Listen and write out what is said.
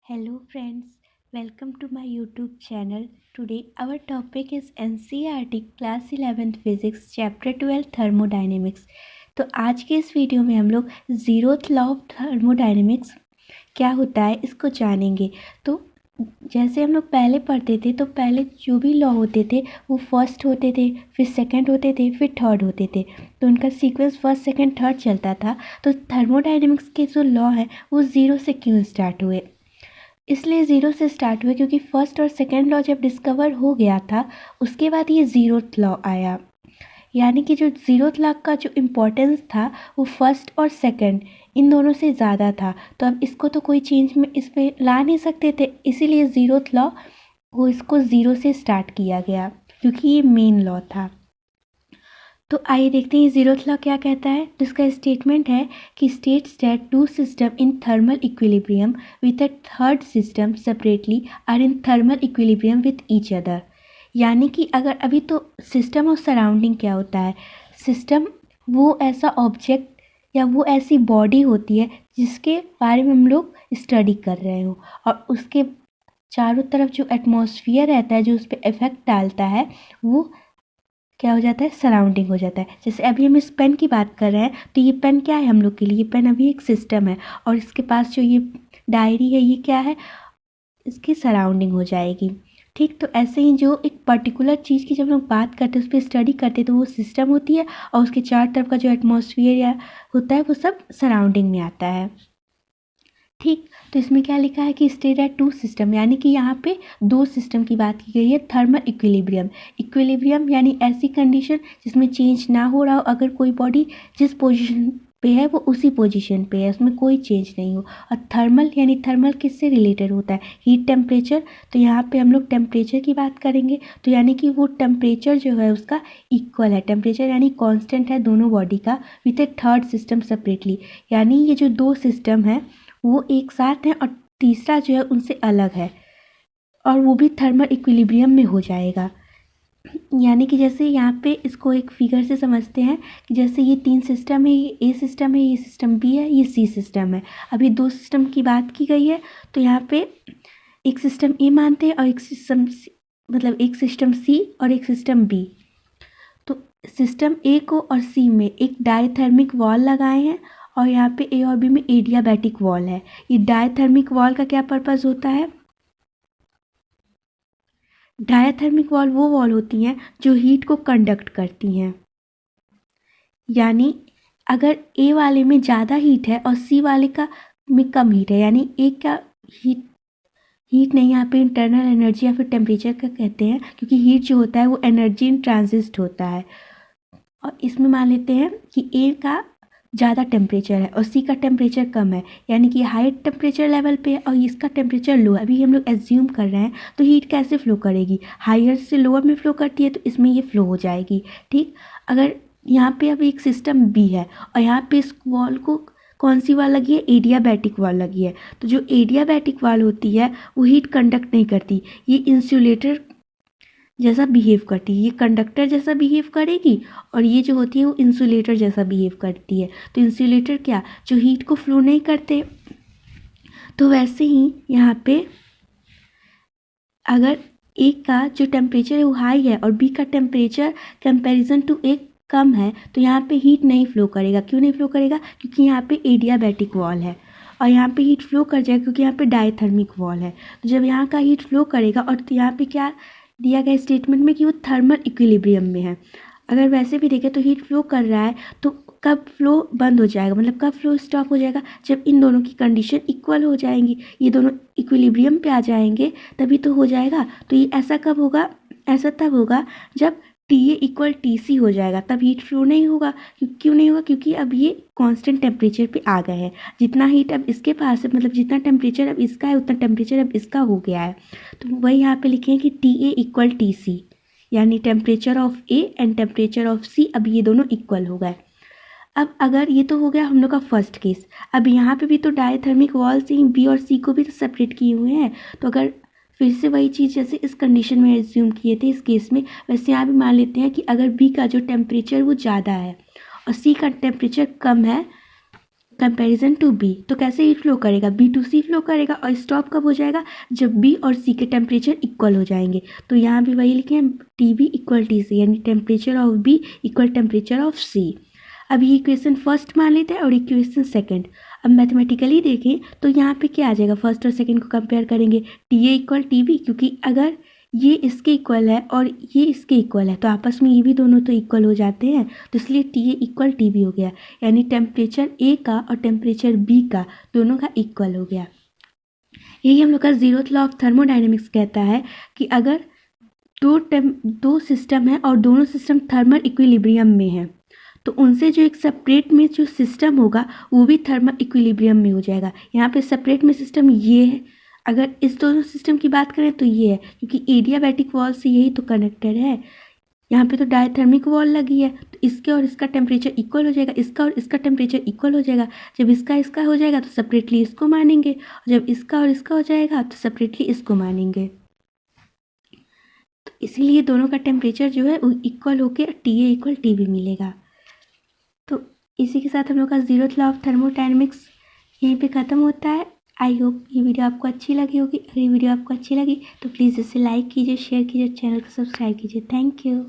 Hello friends, welcome to my YouTube channel. Today our topic is NCERT Class 11th Physics Chapter 12 Thermodynamics। तो आज के इस video में हम लोग ज़ीरोथ लॉ ऑफ थर्मोडायनेमिक्स क्या होता है इसको जानेंगे। तो जैसे हम लोग पहले पढ़ते थे तो पहले जो भी लॉ होते थे वो फर्स्ट होते थे, फिर सेकंड होते थे, फिर थर्ड होते थे। तो उनका सीक्वेंस फर्स्ट सेकंड थर्ड चलता था। तो थर्मोडायनेमिक्स के जो लॉ हैं वो ज़ीरो से क्यों स्टार्ट हुए? इसलिए ज़ीरो से स्टार्ट हुए क्योंकि फर्स्ट और सेकंड लॉ जब डिस्कवर हो गया था उसके बाद ये ज़ीरोथ लॉ आया। यानी कि जो ज़ीरोथ लॉ का जो इम्पोर्टेंस था वो फर्स्ट और सेकंड इन दोनों से ज़्यादा था। तो अब इसको तो कोई चेंज में इस पर ला नहीं सकते थे, इसीलिए ज़ीरोथ लॉ वो इसको ज़ीरो से स्टार्ट किया गया क्योंकि ये मेन लॉ था। तो आइए देखते हैं ज़ीरोथ लॉ क्या कहता है। तो इसका स्टेटमेंट है कि states that two system in thermal equilibrium with a third system separately are in thermal equilibrium with each other. यानी कि अगर अभी तो सिस्टम और सराउंडिंग क्या होता है, सिस्टम वो ऐसा ऑब्जेक्ट या वो ऐसी बॉडी होती है जिसके बारे में हम लोग स्टडी कर रहे हो और उसके चारों तरफ जो एटमॉस्फेयर रहता है जो उस पर इफेक्ट डालता है वो क्या हो जाता है, सराउंडिंग हो जाता है। जैसे अभी हम इस पेन की बात कर रहे हैं तो ये पेन क्या है हम लोग के लिए, ये पेन अभी एक सिस्टम है और इसके पास जो ये डायरी है ये क्या है, इसकी सराउंडिंग हो जाएगी। ठीक, तो ऐसे ही जो एक पर्टिकुलर चीज़ की जब लोग बात करते हैं उस पर स्टडी करते हैं तो वो सिस्टम होती है और उसके चार तरफ का जो एटमॉस्फेयर या होता है वो सब सराउंडिंग में आता है। ठीक, तो इसमें क्या लिखा है कि स्टेट एट टू सिस्टम, यानी कि यहाँ पे दो सिस्टम की बात की गई है। थर्मल इक्विलिब्रियम, इक्विलिब्रियम यानी ऐसी कंडीशन जिसमें चेंज ना हो रहा हो, अगर कोई बॉडी जिस पोजीशन पे है वो उसी पोजीशन पे है, उसमें कोई चेंज नहीं हो। और थर्मल यानी थर्मल किससे रिलेटेड होता है, हीट टेम्परेचर। तो यहाँ पे हम लोग टेम्परेचर की बात करेंगे। तो यानी कि वो टेम्परेचर जो है उसका इक्वल है, टेम्परेचर यानी कांस्टेंट है दोनों बॉडी का with A third system separately. यानी ये जो दो सिस्टम है वो एक साथ हैं और तीसरा जो है उनसे अलग है और वो भी थर्मल इक्विलिब्रियम में हो जाएगा। यानी कि जैसे यहाँ पे इसको एक फिगर से समझते हैं कि जैसे ये तीन सिस्टम है, ये ए सिस्टम है, ये सिस्टम बी है, ये सी सिस्टम है। अभी दो सिस्टम की बात की गई है तो यहाँ पे एक सिस्टम ए मानते हैं और एक सिस्टम मतलब एक सिस्टम सी और एक सिस्टम बी। तो सिस्टम ए को और सी में एक डायथर्मिक वॉल लगाए हैं और यहाँ पे ए और बी में एडियाबैटिक वॉल है। ये डायथर्मिक वॉल का क्या पर्पस होता है, डायथर्मिक वॉल वो वॉल होती हैं जो हीट को कंडक्ट करती हैं। यानी अगर ए वाले में ज़्यादा हीट है और सी वाले का में कम हीट है, यानी ए का हीट नहीं, यहाँ पे इंटरनल एनर्जी या फिर टेम्परेचर का कहते हैं क्योंकि हीट जो होता है वो एनर्जी इन ट्रांजिस्ट होता है। और इसमें मान लेते हैं कि ए का ज़्यादा टेम्परेचर है और सी का टेम्परेचर कम है, यानी कि हाई टेम्परेचर लेवल पे है और इसका टेम्परेचर लो है। अभी हम लोग एज्यूम कर रहे हैं तो हीट कैसे फ्लो करेगी, हायर से लोअर में फ्लो करती है तो इसमें ये फ्लो हो जाएगी। ठीक, अगर यहाँ पे अब एक सिस्टम बी है और यहाँ पे इस वॉल को कौन सी वॉल लगी है, एडियाबैटिक वॉल लगी है। तो जो एडियाबैटिक वॉल होती है वो हीट कंडक्ट नहीं करती, ये इंसुलेटर जैसा बिहेव करती है, ये कंडक्टर जैसा बिहेव करेगी और ये जो होती है वो इंसुलेटर जैसा बिहेव करती है। तो इंसुलेटर क्या, जो हीट को फ्लो नहीं करते। तो वैसे ही यहाँ पे अगर ए का जो टेम्परेचर है वो हाई है और बी का टेम्परेचर कंपैरिजन टू ए कम है तो यहाँ पे हीट नहीं फ्लो करेगा। क्यों नहीं फ्लो करेगा, क्योंकि यहाँ पे एडियाबैटिक वॉल है और यहाँ पे हीट फ्लो कर जाएगा क्योंकि यहाँ पे डायथर्मिक वॉल है। तो जब यहाँ का हीट फ्लो करेगा और तो यहाँ पे क्या दिया गया स्टेटमेंट में कि वो थर्मल इक्विलिब्रियम में है। अगर वैसे भी देखें तो हीट फ्लो कर रहा है तो कब फ्लो बंद हो जाएगा, मतलब कब फ्लो स्टॉप हो जाएगा, जब इन दोनों की कंडीशन इक्वल हो जाएंगी, ये दोनों इक्विलिब्रियम पे आ जाएंगे तभी तो हो जाएगा। तो ये ऐसा कब होगा, ऐसा तब होगा जब T A equal T C हो जाएगा, तब हीट फ्लो नहीं होगा। क्यों नहीं होगा, क्योंकि अब ये कांस्टेंट टेम्परेचर पे आ गए हैं। जितना हीट अब इसके पास है, मतलब जितना टेम्परेचर अब इसका है उतना टेम्परेचर अब इसका हो गया है। तो वही यहाँ पे लिखे हैं कि T A equal T C, यानी temperature of A and temperature of C अब ये दोनों इक्वल हो गए। अब अगर ये तो हो गया हम लोग का फर्स्ट केस, अब यहाँ पे भी तो डायथर्मिक वॉल से ही बी और सी को भी तो सेपरेट किए हुए हैं। तो अगर फिर से वही चीज़ जैसे इस कंडीशन में एज्यूम किए थे इस केस में, वैसे यहाँ भी मान लेते हैं कि अगर बी का जो टेम्परेचर वो ज़्यादा है और सी का टेम्परेचर कम है कंपैरिजन टू बी, तो कैसे हीट फ्लो करेगा, बी टू सी फ्लो करेगा और स्टॉप कब हो जाएगा, जब बी और सी के टेम्परेचर इक्वल हो जाएंगे। तो यहाँ भी वही लिखे हैं, T B equal T C, यानी temperature of B equal temperature of C. अब ये इक्वेशन फर्स्ट मान लेते हैं और इक्वेशन सेकंड। अब मैथमेटिकली देखें तो यहाँ पे क्या आ जाएगा, फर्स्ट और सेकंड को कंपेयर करेंगे, T A equal T B, क्योंकि अगर ये इसके इक्वल है और ये इसके इक्वल है तो आपस में ये भी दोनों तो इक्वल हो जाते हैं, तो इसलिए T A equal T B हो गया, यानी टेम्परेचर ए का और टेम्परेचर बी का दोनों का इक्वल हो गया। यही हम लोग का जीरोथ लॉ ऑफ थर्मोडाइनमिक्स कहता है कि अगर दो सिस्टम है और दोनों सिस्टम थर्मल इक्विलिब्रियम में है तो उनसे जो एक सेपरेट में जो सिस्टम होगा वो भी थर्मल इक्विलिब्रियम में हो जाएगा। यहाँ पे सेपरेट में सिस्टम ये है, अगर इस दोनों सिस्टम की बात करें तो ये है, क्योंकि एडियाबैटिक वॉल से यही तो कनेक्टेड है। यहाँ पे तो डायथर्मिक वॉल लगी है, तो इसके और इसका टेम्परेचर इक्वल हो जाएगा, इसका और इसका टेम्परेचर इक्वल हो जाएगा। जब इसका इसका हो जाएगा तो सेपरेटली इसको मानेंगे, और जब इसका और इसका हो जाएगा तो सेपरेटली इसको मानेंगे। तो इसीलिए दोनों का टेम्परेचर जो है वो इक्वल होकर T A equal T B मिलेगा। तो इसी के साथ हम लोग का जीरोथ लॉ ऑफ थर्मोडायनेमिक्स यहीं पे ख़त्म होता है। आई होप ये वीडियो आपको अच्छी लगी होगी। अगर ये वीडियो आपको अच्छी लगी तो प्लीज़ इसे लाइक कीजिए, शेयर कीजिए, चैनल को सब्सक्राइब कीजिए। Thank you.